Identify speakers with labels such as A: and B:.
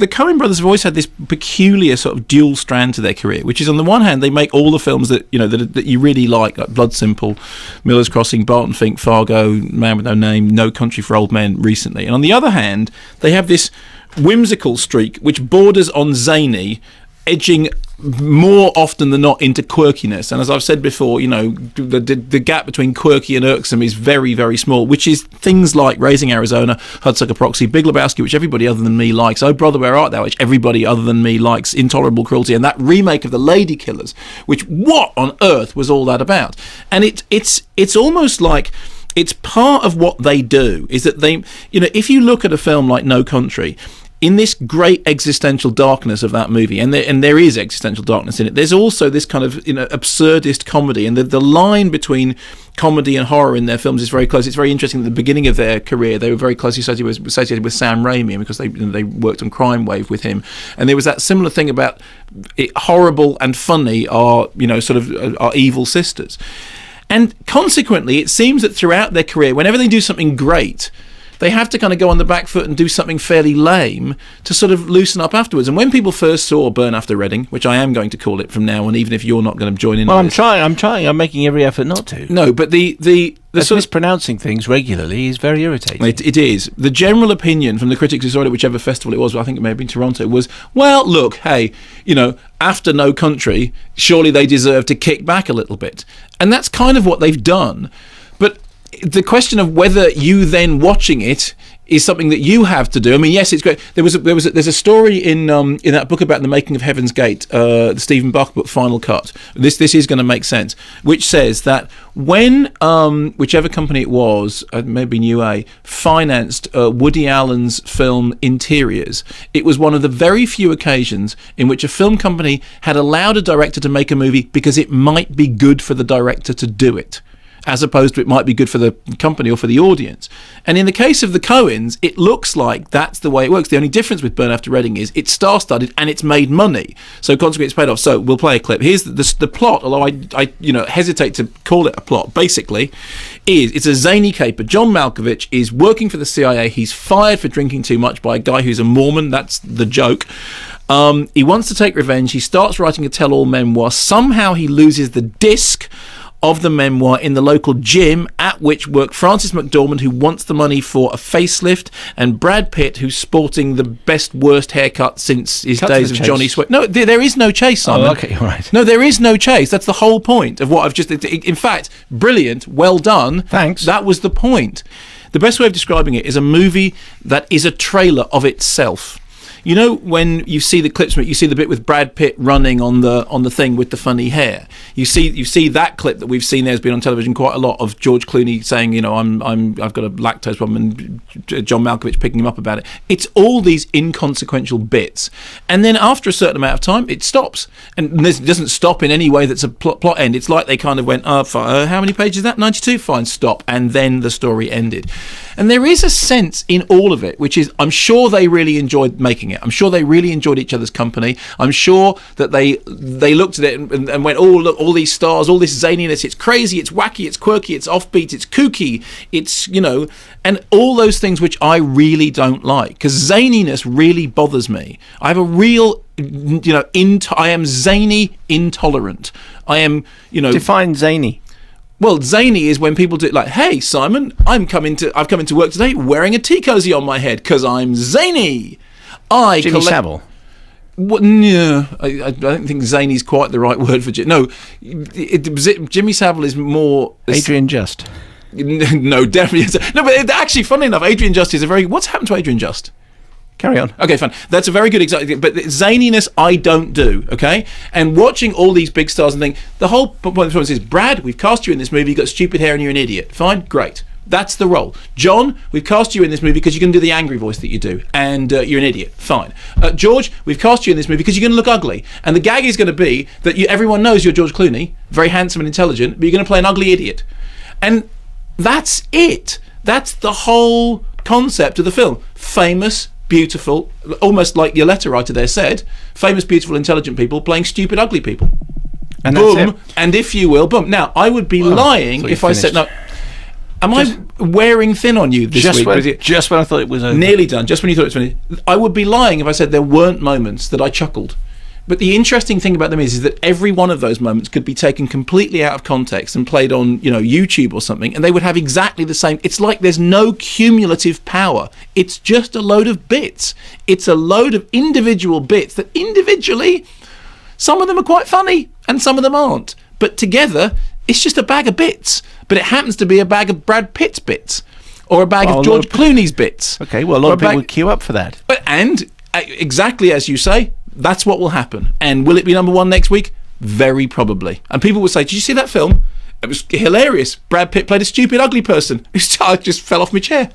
A: the Coen brothers have always had this peculiar sort of dual strand to their career, which is on the one hand they make all the films that that you really like Blood Simple, Miller's Crossing, Barton Fink, Fargo, Man with No Name, No Country for Old Men recently, and on the other hand they have this whimsical streak which borders on zany, edging more often than not into quirkiness. And as I've said before, the gap between quirky and irksome is very, very small, which is things like Raising Arizona, Hudsucker Proxy, Big Lebowski, which everybody other than me likes, Oh Brother, Where Art Thou, which everybody other than me likes, Intolerable Cruelty, and that remake of The Lady Killers, which what on earth was all that about? And it's almost like it's part of what they do is that they, if you look at a film like No Country, in this great existential darkness of that movie, and there is existential darkness in it, there's also this kind of absurdist comedy, and the line between comedy and horror in their films is very close. It's very interesting. At the beginning of their career, they were very closely associated with Sam Raimi because they worked on Crime Wave with him, and there was that similar thing about it, horrible and funny are are evil sisters. And consequently, it seems that throughout their career, whenever they do something great, they have to kind of go on the back foot and do something fairly lame to sort of loosen up afterwards. And when people first saw Burn After Reading, which I am going to call it from now on, even if you're not going to join in.
B: Well, I'm trying. I'm making every effort not to.
A: No, but the sort of
B: mispronouncing things regularly is very irritating.
A: It is. The general opinion from the critics who saw it at whichever festival it was, I think it may have been Toronto, was, well, look, hey, after No Country, surely they deserve to kick back a little bit. And that's kind of what they've done. But the question of whether you then watching it is something that you have to do. I mean, yes, it's great. There's a story in that book about the making of Heaven's Gate, the Stephen Buck book, Final Cut. This is going to make sense, which says that when whichever company it was, maybe New A, financed Woody Allen's film Interiors, it was one of the very few occasions in which a film company had allowed a director to make a movie because it might be good for the director to do it, as opposed to it might be good for the company or for the audience. And in the case of the Coens, it looks like that's the way it works. The only difference with Burn After Reading is it's star-studded and it's made money. So consequently it's paid off. So we'll play a clip. Here's the plot, although I hesitate to call it a plot, basically, it's a zany caper. John Malkovich is working for the CIA. He's fired for drinking too much by a guy who's a Mormon. That's the joke. He wants to take revenge. He starts writing a tell-all memoir. Somehow he loses the disc of the memoir in the local gym, at which work Francis McDormand, who wants the money for a facelift, and Brad Pitt, who's sporting the best worst haircut since his days of Johnny Sweat. No, there is no chase, Simon.
B: Oh, okay, all right.
A: No, there is no chase. That's the whole point of what I've just... In fact, brilliant, well done.
B: Thanks.
A: That was the point. The best way of describing it is a movie that is a trailer of itself. You know, when you see the clips, you see the bit with Brad Pitt running on the thing with the funny hair. You see that clip that we've seen. There's been on television quite a lot of George Clooney saying, I've got a lactose problem, and John Malkovich picking him up about it. It's all these inconsequential bits, and then after a certain amount of time, it stops, and this doesn't stop in any way that's a plot end. It's like they kind of went, how many pages is that? 92. Fine, stop, and then the story ended. And there is a sense in all of it, which is, I'm sure they really enjoyed making it. I'm sure they really enjoyed each other's company. I'm sure that they looked at it and went, oh, look, all these stars, all this zaniness, it's crazy, it's wacky, it's quirky, it's offbeat, it's kooky, it's, and all those things which I really don't like, because zaniness really bothers me. I have a real, I am zany intolerant. I am,
B: Define zany.
A: Well, zany is when people do like, hey, Simon, I've come into work today wearing a tea cozy on my head because I'm zany.
B: Jimmy Savile.
A: No, I don't think zany is quite the right word for no. Jimmy Savile is more
B: Adrian Just.
A: No, definitely no. But actually, funnily enough, Adrian Just is what's happened to Adrian Just?
B: Carry on.
A: Okay, fine. That's a very good example. But zaniness, I don't do. Okay, and watching all these big stars and things, the whole point of the film is, Brad, we've cast you in this movie. You've got stupid hair and you're an idiot. Fine, great. That's the role. John, we've cast you in this movie because you can do the angry voice that you do, and you're an idiot. Fine. George, we've cast you in this movie because you're going to look ugly, and the gag is going to be that everyone knows you're George Clooney, very handsome and intelligent, but you're going to play an ugly idiot. And that's it. That's the whole concept of the film. Famous, beautiful, almost like your letter writer there said, famous, beautiful, intelligent people playing stupid, ugly people.
B: And
A: boom,
B: that's it.
A: and if you will, boom. Now, I would be lying if I said... No. Am I wearing thin on you this week?
B: Just when I thought it was over.
A: Nearly done. Just when you thought it was finished. I would be lying if I said there weren't moments that I chuckled. But the interesting thing about them is that every one of those moments could be taken completely out of context and played on, YouTube or something, and they would have exactly the same. It's like there's no cumulative power. It's just a load of bits. It's a load of individual bits that individually, some of them are quite funny and some of them aren't. But together, it's just a bag of bits. But it happens to be a bag of Brad Pitt's bits or a bag of George Clooney's bits.
B: Okay, well, a lot of people would queue up for that.
A: And exactly as you say, that's what will happen. And will it be number one next week? Very probably. And people will say, did you see that film? It was hilarious. Brad Pitt played a stupid, ugly person. I just fell off my chair.